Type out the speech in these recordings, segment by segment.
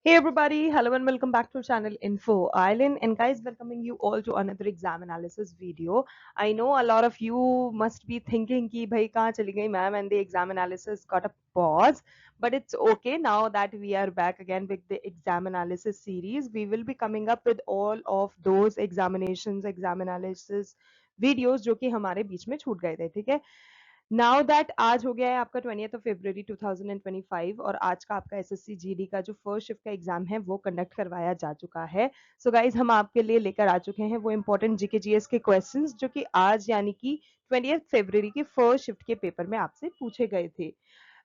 Hey everybody, hello and welcome back to channel Info Island, and guys, welcoming you all to another exam analysis video. I know a lot of you must be thinking कि भाई कहाँ चली गई ma'am, and the exam analysis got a pause, but it's okay now that we are back again with the exam analysis series. We will be coming up with all of those exam analysis videos जो कि हमारे बीच में छूट गए थे, ठीक है? Now that आज हो गया है आपका 20th ऑफ फरवरी 2025 और आज का आपका एसएससी जीडी का जो फर्स्ट शिफ्ट का एग्जाम है वो कंडक्ट करवाया जा चुका है। सो गाइज हम आपके लिए लेकर आ चुके हैं वो इंपॉर्टेंट जीके जीएस के क्वेश्चंस जो कि आज यानी कि 20th फरवरी के फर्स्ट शिफ्ट के पेपर में आपसे पूछे गए थे।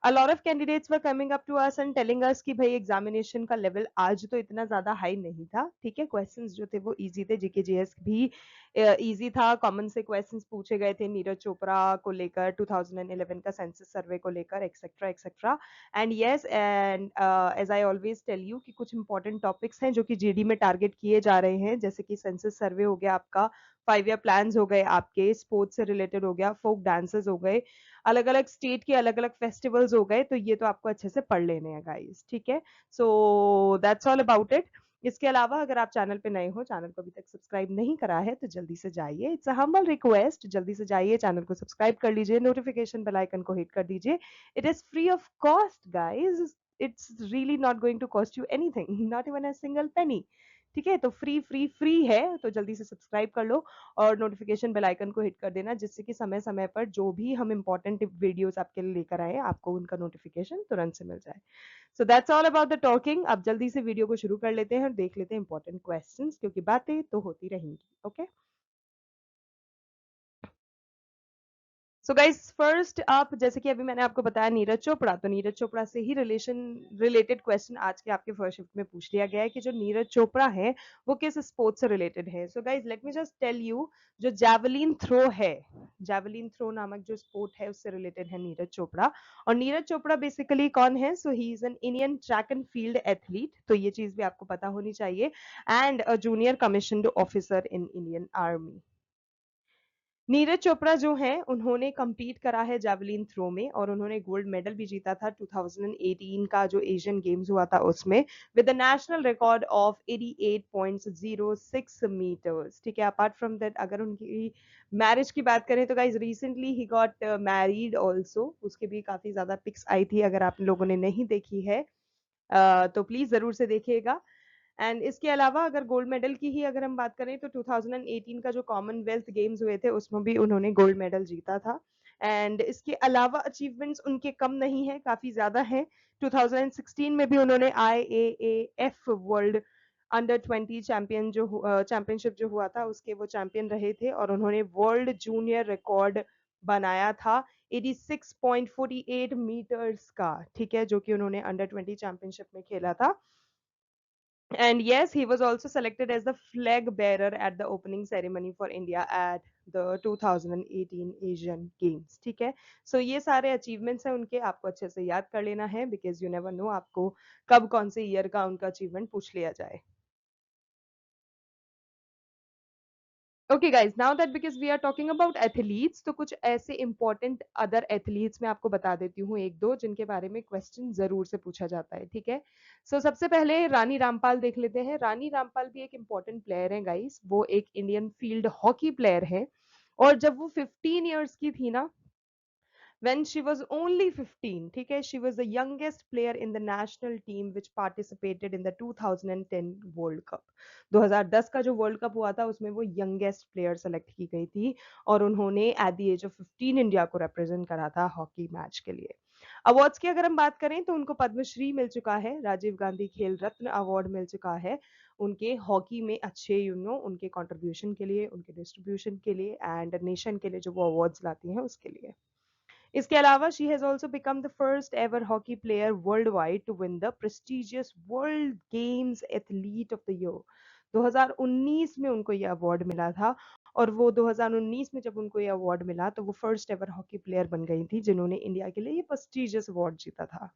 A lot of candidates were coming up to us and telling us कि भाई एग्जामिनेशन का लेवल आज तो इतना ज्यादा हाई नहीं था, ठीक है? क्वेश्चंस जो थे वो इजी थे, जीके जीएस भी इजी था, कॉमन से क्वेश्चंस पूछे गए थे नीरज चोपड़ा को लेकर, 2011 का सेंसस सर्वे को लेकर, etcetera etcetera. And yes, and as I always tell you कि कुछ इंपॉर्टेंट टॉपिक्स हैं जो कि जीडी में टारगेट किए जा रहे हैं, जैसे कि सेंसस सर्वे हो गया आपका, 5 ईयर प्लान्स हो गए आपके, स्पोर्ट्स से रिलेटेड हो गया, फोक डांसेस हो गए, अलग अलग स्टेट के अलग अलग फेस्टिवल्स हो गए, तो ये तो आपको अच्छे से पढ़ लेने हैं गाइस, ठीक है? सो दैट्स ऑल अबाउट इट। इसके अलावा अगर आप चैनल पे नए हो, चैनल को अभी तक सब्सक्राइब नहीं करा है, तो जल्दी से जाइए, इट्स अ हम्बल रिक्वेस्ट, जल्दी से जाइए चैनल को सब्सक्राइब कर लीजिए, नोटिफिकेशन बेल आइकन को हिट कर दीजिए। It is free of cost guys, it's really not going to cost you anything, not even a single penny, ठीक है? तो फ्री फ्री फ्री है, तो जल्दी से सब्सक्राइब कर लो और नोटिफिकेशन बेल आइकन को हिट कर देना, जिससे कि समय समय पर जो भी हम इंपॉर्टेंट वीडियोस आपके लिए लेकर आए आपको उनका नोटिफिकेशन तुरंत से मिल जाए। सो that's all about the talking. अब जल्दी से वीडियो को शुरू कर लेते हैं और देख लेते हैं इंपॉर्टेंट क्वेश्चंस, क्योंकि बातें तो होती रहेंगी। ओके, सो गाइस फर्स्ट आप, जैसे कि अभी मैंने आपको बताया नीरज चोपड़ा, तो नीरज चोपड़ा से ही रिलेटेड क्वेश्चन आज के आपके फर्स्ट शिफ्ट में पूछ लिया गया है कि जो नीरज चोपड़ा है वो किस स्पोर्ट्स से रिलेटेड है। So guys let me just tell you, जो जैवलिन थ्रो है, जैवलिन थ्रो नामक जो स्पोर्ट है उससे रिलेटेड है नीरज चोपड़ा। और नीरज चोपड़ा बेसिकली कौन है? So he is an Indian track and field athlete, तो ये चीज भी आपको पता होनी चाहिए, and a junior commissioned officer in Indian army. Neeraj Chopra जो हैं उन्होंने compete करा है javelin थ्रो में और उन्होंने गोल्ड मेडल भी जीता था 2018 का जो एशियन गेम्स हुआ था उसमें, with the national record of 88.06 metres, ठीक है? अपार्ट फ्रॉम दैट अगर उनकी मैरिज की बात करें तो guys recently he got married also, उसके भी काफी ज्यादा पिक्स आई थी, अगर आप लोगों ने नहीं देखी है तो प्लीज जरूर से देखिएगा। एंड इसके अलावा अगर गोल्ड मेडल की ही अगर हम बात करें तो 2018 का जो कॉमनवेल्थ गेम्स हुए थे उसमें भी उन्होंने गोल्ड मेडल जीता था। एंड इसके अलावा अचीवमेंट्स उनके कम नहीं है, काफी ज्यादा है। 2016 में भी उन्होंने IAAF वर्ल्ड अंडर 20 चैंपियनशिप जो हुआ था उसके वो चैंपियन रहे थे और उन्होंने वर्ल्ड जूनियर रिकॉर्ड बनाया था 86.48 मीटर्स का, ठीक है? जो कि उन्होंने अंडर 20 चैंपियनशिप में खेला था। And yes, he was also selected as the flag bearer at the opening ceremony for India at the 2018 Asian Games, ठीक है? So ये सारे अचीवमेंट्स हैं उनके, आपको अच्छे से याद कर लेना है, बिकॉज यू नेवर नो आपको कब कौन से ईयर का उनका अचीवमेंट पूछ लिया जाए। Okay guys, now that because we are talking about athletes, तो कुछ ऐसे इंपॉर्टेंट अदर एथलीट्स मैं आपको बता देती हूँ एक दो, जिनके बारे में क्वेश्चन जरूर से पूछा जाता है, ठीक है? सो सबसे पहले रानी रामपाल देख लेते हैं। रानी रामपाल भी एक इंपॉर्टेंट प्लेयर है गाइस, वो एक इंडियन फील्ड हॉकी प्लेयर है। और जब वो 15 ईयर्स की थी ना, when she was only 15, ठीक है, she was the youngest player in the national team which participated in the 2010 world cup. 2010 का जो वर्ल्ड कप हुआ था उसमें वो यंगेस्ट प्लेयर सेलेक्ट की गई थी और उन्होंने at the age of 15 India को रिप्रेजेंट करा था हॉकी मैच के लिए। अवार्ड्स की अगर हम बात करें तो उनको पद्मश्री मिल चुका है, राजीव गांधी खेल रत्न अवार्ड मिल चुका है उनके हॉकी में अच्छे उनके कंट्रीब्यूशन के लिए, उनके डिस्ट्रीब्यूशन के लिए एंड नेशन के लिए जो वो अवार्ड्स लाती हैं उसके लिए। इसके अलावा she has also become the first ever hockey player world wide to win the prestigious world games athlete of the year. 2019 में उनको ये अवार्ड मिला था और वो 2019 में जब उनको ये अवार्ड मिला तो वो फर्स्ट एवर हॉकी प्लेयर बन गई थी जिन्होंने इंडिया के लिए ये प्रेस्टिजियस अवार्ड जीता था।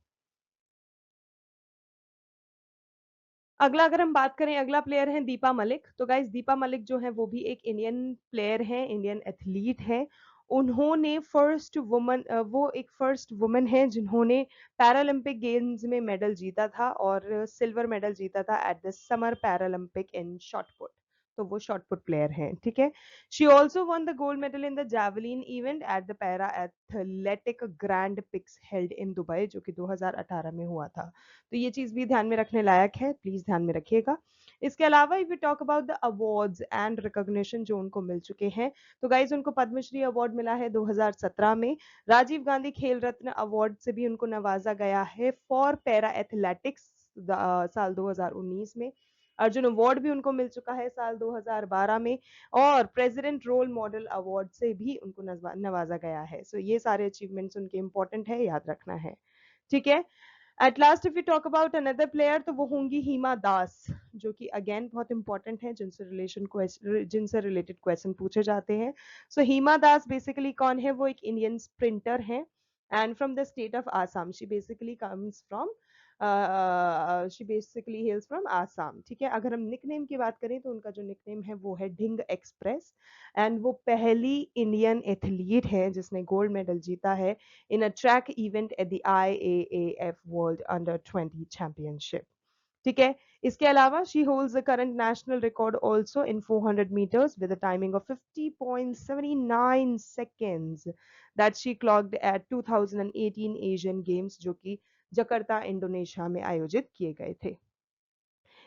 अगला अगर हम बात करें, अगला प्लेयर है दीपा मलिक। तो गाइस दीपा मलिक जो है वो भी एक इंडियन प्लेयर है, इंडियन एथलीट है उन्होंने वो एक फर्स्ट वुमन है जिन्होंने पैरालंपिक गेम्स में मेडल जीता था और सिल्वर मेडल जीता था at the summer Paralympic in short put. तो वो शॉट पुट प्लेयर हैं, ठीक है। She also one the gold medal in the javelin event at the para athletic grand pics held in Dubai, जो कि 2018 में हुआ था। तो ये चीज भी ध्यान में रखने लायक है, प्लीज ध्यान में रखिएगा। इसके अलावा if you talk about the awards and recognition जो उनको मिल चुके हैं, तो गाइज उनको पद्मश्री अवार्ड मिला है 2017 में। राजीव गांधी खेल रत्न अवार्ड से भी उनको नवाजा गया है फॉर पैरा एथलेटिक्स साल 2019 में। अर्जुन अवार्ड भी उनको मिल चुका है साल 2012 में, और प्रेसिडेंट रोल मॉडल अवार्ड से भी उनको नवाजा गया है। सो ये सारे अचीवमेंट्स उनके इंपॉर्टेंट है, याद रखना है, ठीक है। At last if you talk about another player, तो वो होंगी हिमा दास, जो कि अगेन बहुत इंपॉर्टेंट है, जिनसे रिलेटेड क्वेश्चन पूछे जाते हैं। सो हिमा दास बेसिकली कौन है? वो एक इंडियन स्प्रिंटर है and from the state of Assam. She basically हेल्स from Assam, ठीक है। अगर हम निकनेम की बात करें तो उनका जो निकनेम है वो है ढिंग एक्सप्रेस, एंड वो पहली इंडियन एथलीट है जिसने गोल्ड मेडल जीता है in a track event at the IAAF World Under 20 Championship, ठीक है। इसके अलावा she holds the current national record also in 400 meters with a timing of 50.79 seconds that she clocked at 2018 Asian Games, जो कि Jakarta Indonesia में आयोजित किए गए थे।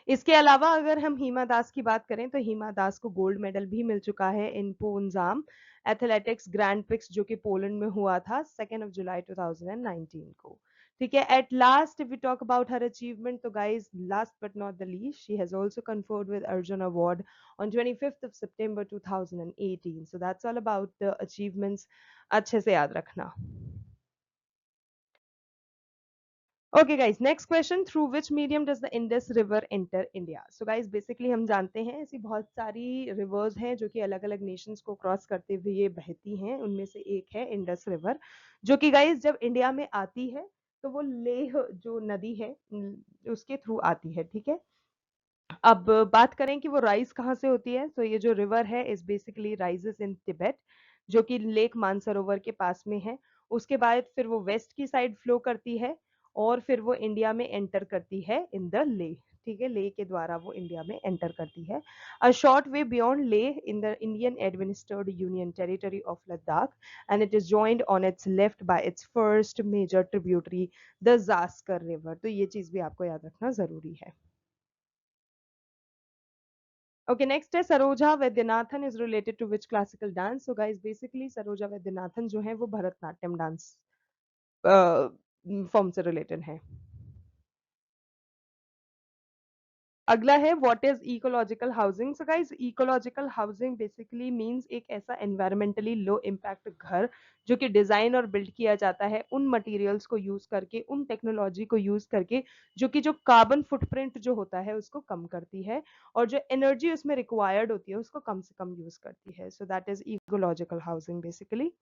इसके अलावा अगर हम हिमा दास की बात करें तो हिमा दास को गोल्ड मेडल भी मिल चुका है इन पोन्जाम एथलेटिक्स ग्रैंड प्रिक्स, जो कि पोलैंड में हुआ था 2 जुलाई 2019 को, ठीक है। At last if we talk about her achievement, तो guys last but not the least, she has also conferred with Arjun award on 25th of September 2018। So that's all about the achievements, अच्छे से याद रखना। Okay guys, next question, through which medium does the Indus River enter India? So guys, basically हम जानते हैं ऐसी बहुत सारी rivers हैं जो कि अलग अलग nations को क्रॉस करते हुए ये बहती हैं। उनमें से एक है इंडस रिवर, जो कि गाइज जब इंडिया में आती है तो वो लेह जो नदी है उसके थ्रू आती है, ठीक है। अब बात करें कि वो राइज कहाँ से होती है, तो ये जो रिवर है is basically rises in Tibet, जो कि लेक मानसरोवर के पास में है। उसके बाद फिर वो वेस्ट की साइड फ्लो करती है और फिर वो इंडिया में एंटर करती है इन द ले, ठीक है। ले के द्वारा वो इंडिया में एंटर करती है। A short way beyond Leh in the Indian administered union territory of Ladakh, and it is joined on its left by its first major tributary the Zanskar river. तो ये चीज भी आपको याद रखना जरूरी है। Okay, next है Saroja Vaidyanathan is related to which classical dance? So guys, basically Saroja Vaidyanathan जो है वो भरतनाट्यम डांस फॉर्म से रिलेटेड है। अगला है what is ecological housing? So guys, ecological housing basically means एक ऐसा एनवायरमेंटली लो इम्पैक्ट घर जो कि डिजाइन और बिल्ड किया जाता है उन मटेरियल्स को यूज करके, उन टेक्नोलॉजी को यूज करके, जो कार्बन फुटप्रिंट जो होता है उसको कम करती है और जो एनर्जी उसमें रिक्वायर्ड होती है उसको कम से कम यूज करती है। So that is ecological housing basically.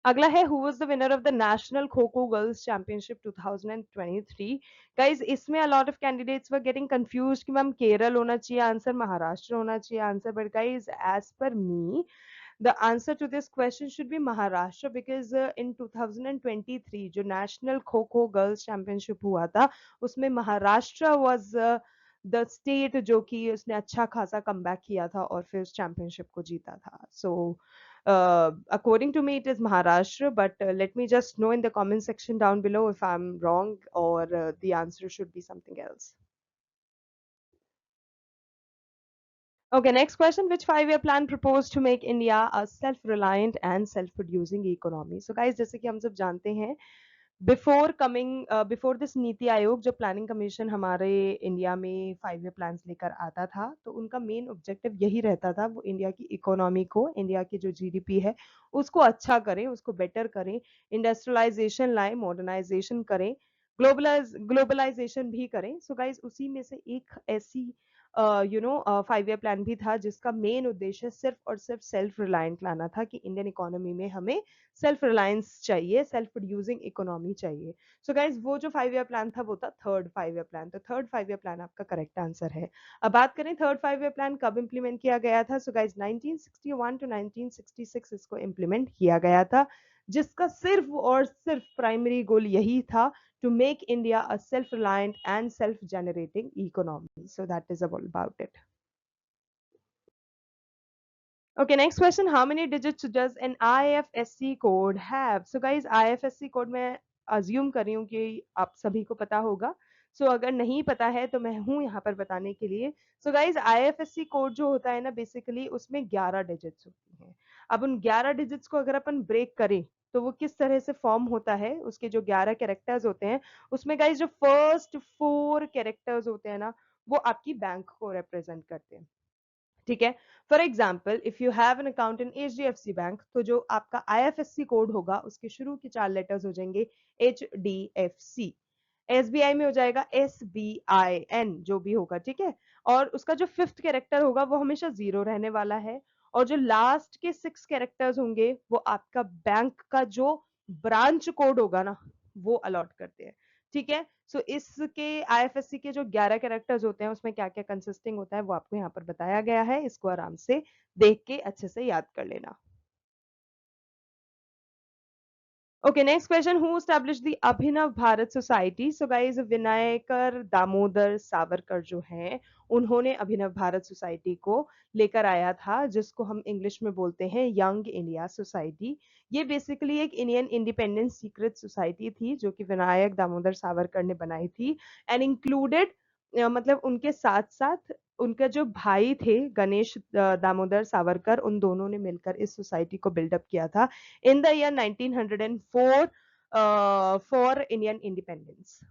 अगला है who was the winner of the national kho kho girls championship 2023? Guys इसमें a lot of candidates were getting confused कि मैम केरल होना चाहिए आंसर, महाराष्ट्र होना चाहिए answer, but guys as per me the answer to this question should be Maharashtra, because in 2023 जो national kho kho girls championship हुआ था उसमें महाराष्ट्र was the state जो कि उसने अच्छा खासा कमबैक किया था और फिर उस championship को जीता था। So according to me it is Maharashtra, but let me just know in the comment section down below if I'm wrong or the answer should be something else. Okay, next question. Which five-year plan proposed to make India a self-reliant and self-producing economy? So guys, जैसे कि हम सब जानते हैं, before this NITI Aayog जब planning commission हमारे India में 5 year plans लेकर आता था तो उनका मेन ऑब्जेक्टिव यही रहता था, वो इंडिया की इकोनॉमी को, इंडिया की जो जीडीपी है उसको अच्छा करें, उसको बेटर करें, इंडस्ट्रियलाइजेशन लाएं, मॉडर्नाइजेशन करें, ग्लोबलाइजेशन भी करें। सो गाइज उसी में से एक ऐसी 5 ईयर प्लान भी था, जिसका मेन उद्देश्य सिर्फ और सिर्फ सेल्फ रिलायंट लाना था कि इंडियन इकोनॉमी में हमें सेल्फ रिलायंस चाहिए, सेल्फ प्रोड्यूसिंग इकोनॉमी चाहिए। सो गाइज वो जो 5 ईयर प्लान था वो था थर्ड 5 ईयर प्लान। तो थर्ड 5 ईयर प्लान आपका करेक्ट आंसर है। अब बात करें थर्ड 5 ईयर प्लान कब इंप्लीमेंट किया गया था। सो गाइज 1961 टू 1966 इसको इंप्लीमेंट किया गया था, जिसका सिर्फ और सिर्फ प्राइमरी गोल यही था to make India a self-reliant and self-generating economy. So that is all about it. Okay, next question. How many digits does an IFSC code have? So guys, IFSC code मैं assume कर रही हूँ कि आप सभी को पता होगा. So अगर नहीं पता है तो मैं हूँ यहाँ पर बताने के लिए. So guys, IFSC कोड जो होता है ना बेसिकली उसमें 11 डिजिट्स होती हैं. अब उन 11 डिजिट्स को अगर अपन ब्रेक करें तो वो किस तरह से फॉर्म होता है, उसके जो 11 कैरेक्टर्स होते हैं उसमें गाइज जो फर्स्ट 4 कैरेक्टर्स होते हैं ना वो आपकी बैंक को रिप्रेजेंट करते हैं. ठीक है. For example if you have an account in HDFC bank तो जो आपका IFSC कोड होगा उसके शुरू के 4 लेटर्स हो जाएंगे HDFC. SBI में हो जाएगा SBIN जो भी होगा. ठीक है. और उसका जो 5th कैरेक्टर होगा वो हमेशा 0 रहने वाला है. और जो लास्ट के 6 कैरेक्टर्स होंगे वो आपका बैंक का जो ब्रांच कोड होगा ना वो अलॉट करते हैं. ठीक है. सो इसके IFSC के जो 11 कैरेक्टर्स होते हैं उसमें क्या क्या कंसिस्टिंग होता है वो आपको यहाँ पर बताया गया है. इसको आराम से देख के अच्छे से याद कर लेना. Okay, next question. Who established the Abhinav Bharat Society? So guys, विनायकर Damodar Savarkar जो हैं उन्होंने अभिनव भारत सोसाइटी को लेकर आया था, जिसको हम इंग्लिश में बोलते हैं यंग इंडिया सोसाइटी. ये बेसिकली एक इंडियन इंडिपेंडेंस सीक्रेट सोसाइटी थी जो कि विनायक दामोदर सावरकर ने बनाई थी एंड इंक्लूडेड मतलब उनके साथ साथ उनका जो भाई थे गणेश दामोदर सावरकर, उन दोनों ने मिलकर इस सोसाइटी को बिल्डअप किया था in the year 1904 for Indian independence.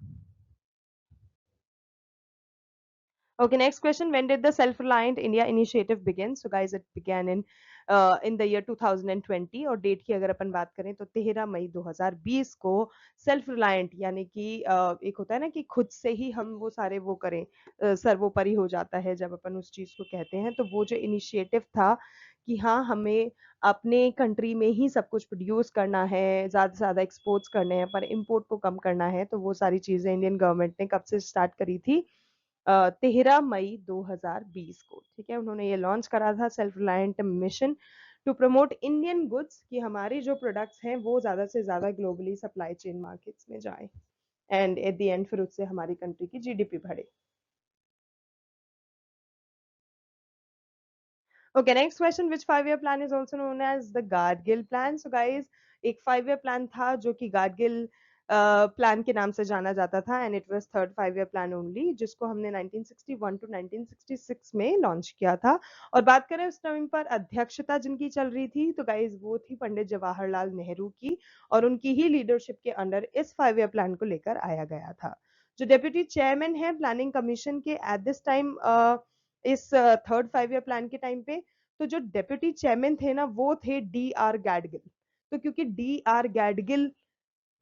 Okay, next question. When did the Self-Reliant India initiative begin? So guys, it began in the year 2020 और डेट की अगर अपन बात करें तो 13 मई 2020 को सेल्फ रिलायंट यानी कि एक होता है ना कि खुद से ही हम वो सारे वो करें, सर्वोपरि हो जाता है जब अपन उस चीज को कहते हैं. तो वो जो इनिशिएटिव था कि हाँ हमें अपने कंट्री में ही सब कुछ प्रोड्यूस करना है, ज़्यादा से ज़्यादा एक्सपोर्ट्स करने हैं पर इम्पोर्ट को कम करना है, तो वो सारी चीज़ें इंडियन गवर्नमेंट ने कब से स्टार्ट करी थी. 13 मई 2020 को. ठीक है. उन्होंने ये लॉन्च करा था self reliant mission to promote Indian goods कि हमारी जो प्रोडक्ट्स हैं वो ज़्यादा से ज़्यादा ग्लोबली सप्लाई चेन मार्केट्स में जाए एंड एट द एंड फिर उससे हमारी कंट्री की GDP बढ़े. Okay, next question. Which 5 year plan is also known as the Gargill plan? So guys, एक 5 year plan था जो कि Gargill प्लान के नाम से जाना जाता था and it was third 5 year plan only, जिसको हमने 1961 टू 1966 में लॉन्च किया था. और बात करें उस टाइम पर अध्यक्षता जिनकी चल रही थी तो गाइज वो थी पंडित जवाहरलाल नेहरू की, और उनकी ही लीडरशिप के अंडर इस 5 ईयर प्लान को लेकर आया गया था. जो डेप्यूटी चेयरमैन है प्लानिंग कमीशन के एट दिस टाइम इस थर्ड 5 ईयर प्लान के टाइम पे, तो जो डेप्यूटी चेयरमैन थे ना वो थे DR गैडगिल. तो क्योंकि DR गैडगिल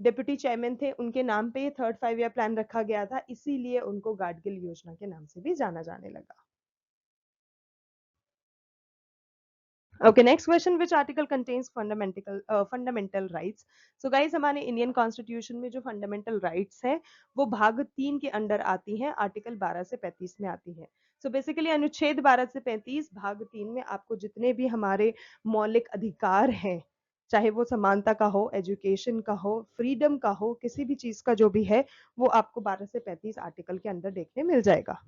डेप्यूटी चेयरमैन थे उनके नाम पे ये थर्ड 5 ईयर प्लान रखा गया था, इसीलिए उनको गाडगिल योजना के नाम से भी जाना जाने लगा. Okay, next question. Which article contains fundamental rights? So guys, हमारे इंडियन कॉन्स्टिट्यूशन में जो फंडामेंटल राइट्स हैं वो भाग 3 के अंडर आती हैं, आर्टिकल 12 से 35 में आती है. सो बेसिकली अनुच्छेद 12 से 35 भाग 3 में आपको जितने भी हमारे मौलिक अधिकार हैं, चाहे वो समानता का हो, एजुकेशन का हो, फ्रीडम का हो, किसी भी चीज का जो भी है वो आपको 12 से 35 आर्टिकल के अंदर देखने मिल जाएगा.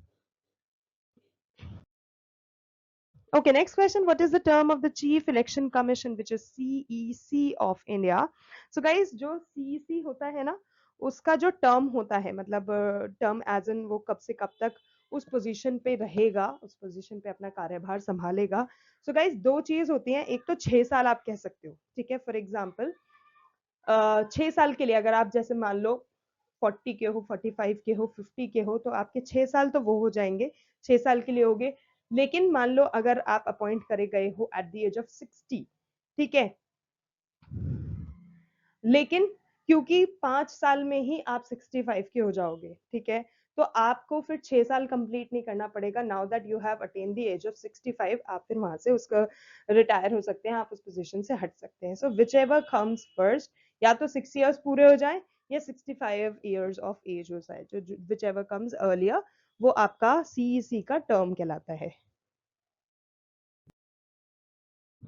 Okay, next question. What is the term of the Chief Election Commission, which is CEC of India? So guys, जो CEC होता है ना उसका जो टर्म होता है, मतलब टर्म एज इन वो कब से कब तक उस पोजीशन पे रहेगा, उस पोजीशन पे अपना कार्यभार संभालेगा. सो गाइज दो चीज होती हैं, एक तो 6 साल आप कह सकते हो. ठीक है. फॉर एग्जाम्पल 6 साल के लिए अगर आप जैसे मान लो 40 के हो, 45 के हो, 50 के हो तो आपके 6 साल तो वो हो जाएंगे, 6 साल के लिए हो गए. लेकिन मान लो अगर आप अपॉइंट करे गए हो एट द एज ऑफ 60, ठीक है, लेकिन क्योंकि 5 साल में ही आप 65 के हो जाओगे, ठीक है, तो आपको फिर 6 साल कंप्लीट नहीं करना पड़ेगा। Now that you have attain the age of 65, आप फिर वहां से उसका रिटायर हो सकते हैं, आप उस पोजीशन से हट सकते हैं। सो विच एवर कम्स फर्स्ट, या तो 6 इयर्स पूरे हो जाए या 65 इयर्स ऑफ एज हो जाए, जो विच एवर कम्स अर्लियर वो आपका सीईसी का टर्म कहलाता है।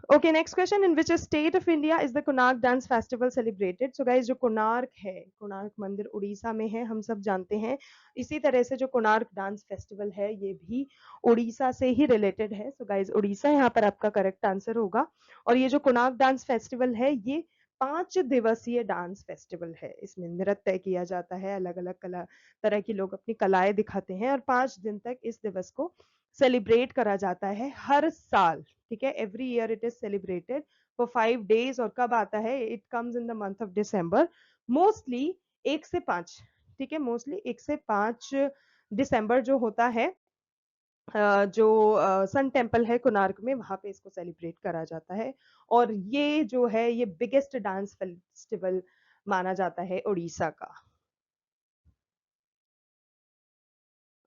Okay, next question. In which state of India is the Konark Dance Festival celebrated? So guys, जो कोणार्क है, कोणार्क मंदिर उड़ीसा में है, हम सब जानते हैं। इसी तरह से जो कोणार्क डांस फेस्टिवल है, ये भी उड़ीसा से ही रिलेटेड है। सो गाइज, उड़ीसा यहाँ पर आपका करेक्ट आंसर होगा। और ये जो कोणार्क डांस फेस्टिवल है, ये 5 दिवसीय डांस फेस्टिवल है। इसमें नृत्य किया जाता है, अलग अलग कला तरह के लोग अपनी कलाएं दिखाते हैं, और 5 दिन तक इस दिवस को सेलिब्रेट करा जाता है हर साल। ठीक है, every year it is celebrated for 5 days. और कब आता है? It comes in the month of December, mostly 1 से 5। ठीक है, मोस्टली 1 से 5 दिसंबर जो होता है, जो सन टेम्पल है कोणार्क में, वहां पे इसको सेलिब्रेट करा जाता है। और ये जो है, ये बिगेस्ट डांस फेस्टिवल माना जाता है उड़ीसा का।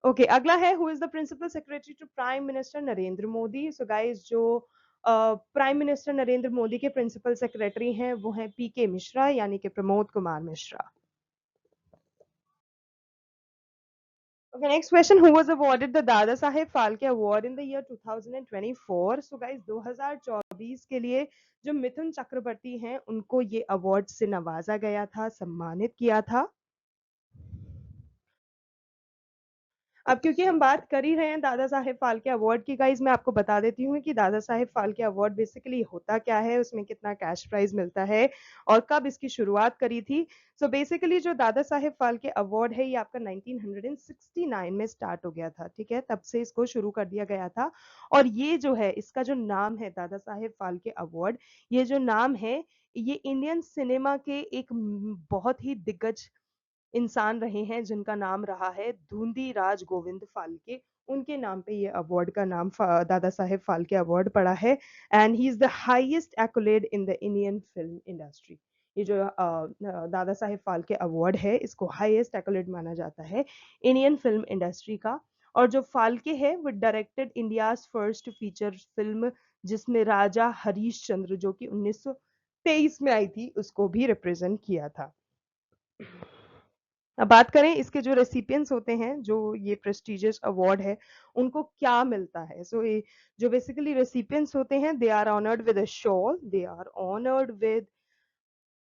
ओके, अगला है who is the principal secretary to prime minister Narendra Modi. So guys, जो प्राइम मिनिस्टर नरेंद्र मोदी के प्रिंसिपल सेक्रेटरी हैं वो हैं पीके मिश्रा, यानी कि Pramod Kumar Mishra. Okay, next question. Who was awarded the Dada Saheb Phalke Award in the year 2024? So guys, 2024 के लिए जो मिथुन चक्रवर्ती हैं, उनको ये अवार्ड से नवाजा गया था, सम्मानित किया था। अब क्योंकि हम बात कर ही रहे हैं दादा साहेब फाल्के अवार्ड की, गाइज मैं आपको बता देती हूँ कि दादा साहेब फाल्के अवार्ड बेसिकली होता क्या है, उसमें कितना कैश प्राइज मिलता है और कब इसकी शुरुआत करी थी। सो बेसिकली जो दादा साहेब फाल्के अवार्ड है, ये आपका 1969 में स्टार्ट हो गया था। ठीक है, तब से इसको शुरू कर दिया गया था। और ये जो है, इसका जो नाम है दादा साहेब फाल्के अवार्ड, ये जो नाम है, ये इंडियन सिनेमा के एक बहुत ही दिग्गज इंसान रहे हैं, जिनका नाम रहा है धुंधी राज गोविंद फाल्के। उनके नाम पे ये अवार्ड का नाम दादा साहेब फाल्के अवार्ड पड़ा है। And he is the highest accolade in the Indian film industry. ये जो दादा साहेब फाल्के अवार्ड है, इसको हाईएस्ट एक्कोलेड माना जाता है इंडियन फिल्म इंडस्ट्री का। और जो फाल्के है, वो directed India's first feature film, जिसमें राजा हरीश चंद्र, जो कि 1923 में आई थी, उसको भी रिप्रेजेंट किया था। अब बात करें इसके जो रेसिपिएंट्स होते हैं, जो ये प्रेस्टिजियस अवार्ड है, उनको क्या मिलता है। सो ये जो बेसिकली रेसिपिएंट्स होते हैं, they are honoured with a shawl, they are honoured with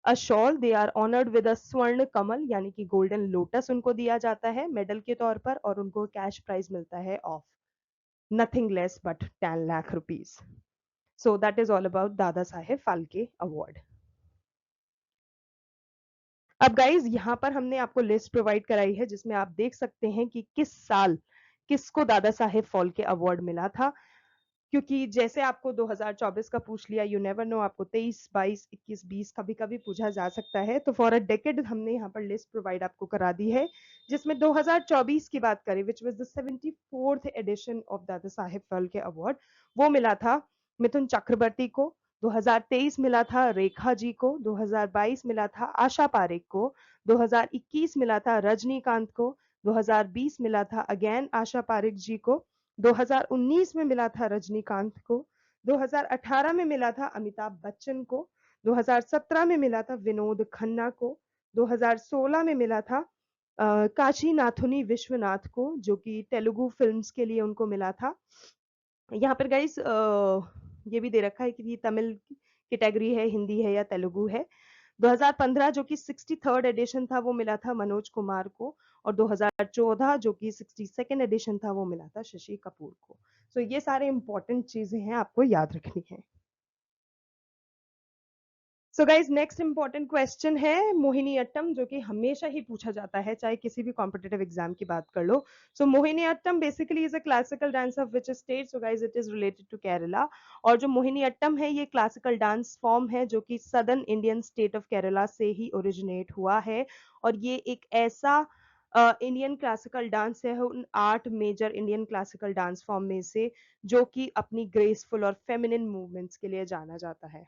a shawl, they are honoured with a Swarna Kamal, यानी कि गोल्डन लोटस उनको दिया जाता है मेडल के तौर पर। और उनको कैश प्राइज मिलता है of nothing less but 10 lakh rupees. So that is all about Dada Saheb Phalke award. अब गाइज, यहाँ पर हमने आपको लिस्ट प्रोवाइड कराई है, जिसमें आप देख सकते हैं कि किस साल किसको दादा साहेब फाल्के अवार्ड मिला था। क्योंकि जैसे आपको 2024 का पूछ लिया, यू नेवर नो, आपको 23, 22, 21, 20 कभी कभी पूछा जा सकता है। तो फॉर अ डेकेड हमने यहाँ पर लिस्ट प्रोवाइड आपको करा दी है, जिसमें 2024 की बात करें, which was the 74th edition of Dadasaheb Phalke award, वो मिला था मिथुन चक्रवर्ती को। 2023 मिला था रेखा जी को। 2022 मिला था आशा पारेख को। 2021 मिला था रजनीकांत को। 2020 मिला था अगेन आशा पारेख जी को। 2019 में मिला था रजनीकांत को। 2018 में मिला था अमिताभ बच्चन को। 2017 में मिला था विनोद खन्ना को। 2016 में मिला था काशी नाथुनी विश्वनाथ को, जो कि तेलुगु फिल्म्स के लिए उनको मिला था। यहाँ पर गाइस ये भी दे रखा है कि ये तमिल कैटेगरी है, हिंदी है या तेलुगु है। 2015 जो कि 63rd एडिशन था, वो मिला था मनोज कुमार को। और 2014 जो कि 62nd एडिशन था, वो मिला था शशि कपूर को। सो ये सारे इंपॉर्टेंट चीजें हैं, आपको याद रखनी है। So guys, next important question है मोहिनी अट्टम, जो कि हमेशा ही पूछा जाता है, चाहे किसी भी कॉम्पिटेटिव एग्जाम की बात कर लो। So Mohiniyattam basically is a classical dance of which state? So guys, it is related to Kerala. और जो मोहिनी अट्टम है, ये क्लासिकल डांस फॉर्म है जो कि southern Indian state of Kerala से ही ओरिजिनेट हुआ है। और ये एक ऐसा इंडियन क्लासिकल डांस है, उन 8 major Indian classical dance form में से, जो कि अपनी ग्रेसफुल और फेमिनिन मूवमेंट्स के लिए जाना जाता है।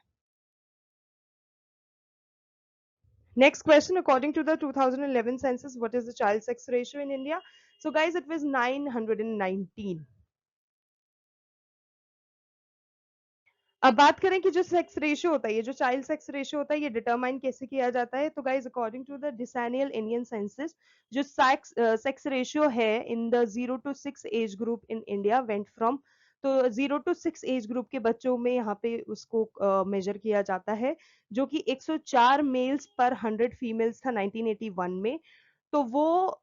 Next question, according to the 2011 census, what is the child sex ratio in India? So guys, it was 919. अब बात करें कि जो सेक्स रेशियो होता है, ये जो चाइल्ड सेक्स रेशियो होता है, ये डिटरमाइन कैसे किया जाता है? तो guys, according to the decennial Indian census, जो सेक्स रेशियो है in the 0 to 6 age group in India went from, तो 0 to 6 एज ग्रुप के बच्चों में यहाँ पे उसको मेजर किया जाता है, जो कि 104 मेल्स पर 100 फीमेल्स था 1981 में। तो वो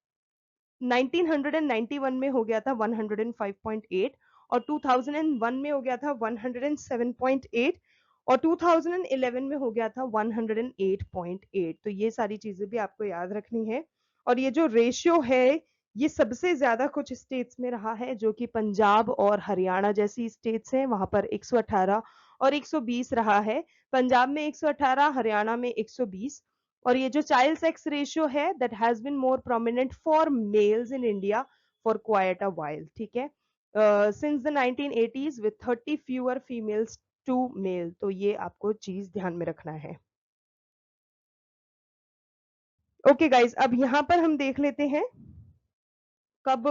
1991 में हो गया था 105.8, और 2001 में हो गया था 107.8, और 2011 में हो गया था 108.8। तो ये सारी चीजें भी आपको याद रखनी है। और ये जो रेशियो है, ये सबसे ज्यादा कुछ स्टेट्स में रहा है, जो कि पंजाब और हरियाणा जैसी स्टेट्स हैं, वहां पर 118 और 120 रहा है। पंजाब में 118, हरियाणा में 120। और ये जो चाइल्ड सेक्स रेशियो है, that has been more prominent for males in India for quite a while, ठीक है, since the 1980s with 30 fewer females to male. तो ये आपको चीज ध्यान में रखना है। ओके गाइज, अब यहां पर हम देख लेते हैं कब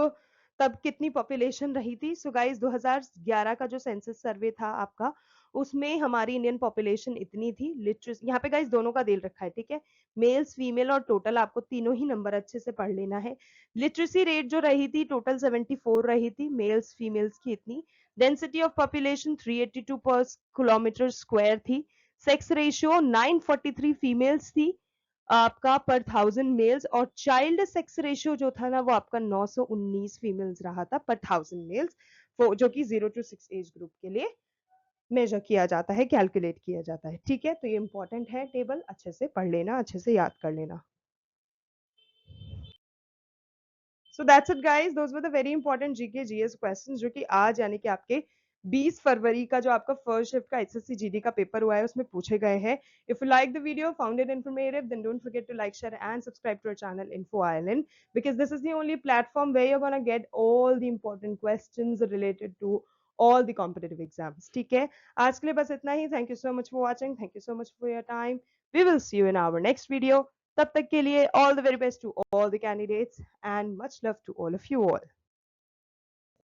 तब कितनी पॉपुलेशन रही थी। सो गाइस, 2011 का जो सेंसस सर्वे था आपका, उसमें हमारी इंडियन पॉपुलेशन इतनी थी। लिटरेसी यहाँ पे गाइस दोनों का दे रखा है, ठीक है, मेल्स फीमेल और टोटल, आपको तीनों ही नंबर अच्छे से पढ़ लेना है। लिटरेसी रेट जो रही थी टोटल 74 रही थी, मेल्स फीमेल्स की इतनी। डेंसिटी ऑफ पॉपुलेशन 382 पर किलोमीटर स्क्वायर थी। सेक्स रेशियो 943 फीमेल्स थी आपका पर 1000 मेल्स, और चाइल्ड सेक्स रेशियो जो था ना, वो आपका 919 फीमेल्स रहा था पर 1000 मेल्स, जो कि 0 to 6 एज ग्रुप के लिए मेजर किया जाता है, कैलकुलेट किया जाता है, ठीक है। तो ये इंपॉर्टेंट है, टेबल अच्छे से पढ़ लेना, अच्छे से याद कर लेना। So that's it guys, those were the very important GK GS questions, जो कि आज यानी कि आपके 20 फरवरी का जो आपका फर्स्ट शिफ्ट का एचएससी जीडी का पेपर हुआ है, उसमें पूछे गए हैं। If you like the video, found it informative, then don't forget to like, share and subscribe to our channel Info Island, because this is the only platform where you're gonna get all the important questions related to all the competitive exams, ठीक है। आज के लिए बस इतना ही। Thank you so much for watching, thank you so much for your time. We will see you in our next video. तब तक के लिए all the very best to all the candidates and much love to all of you all.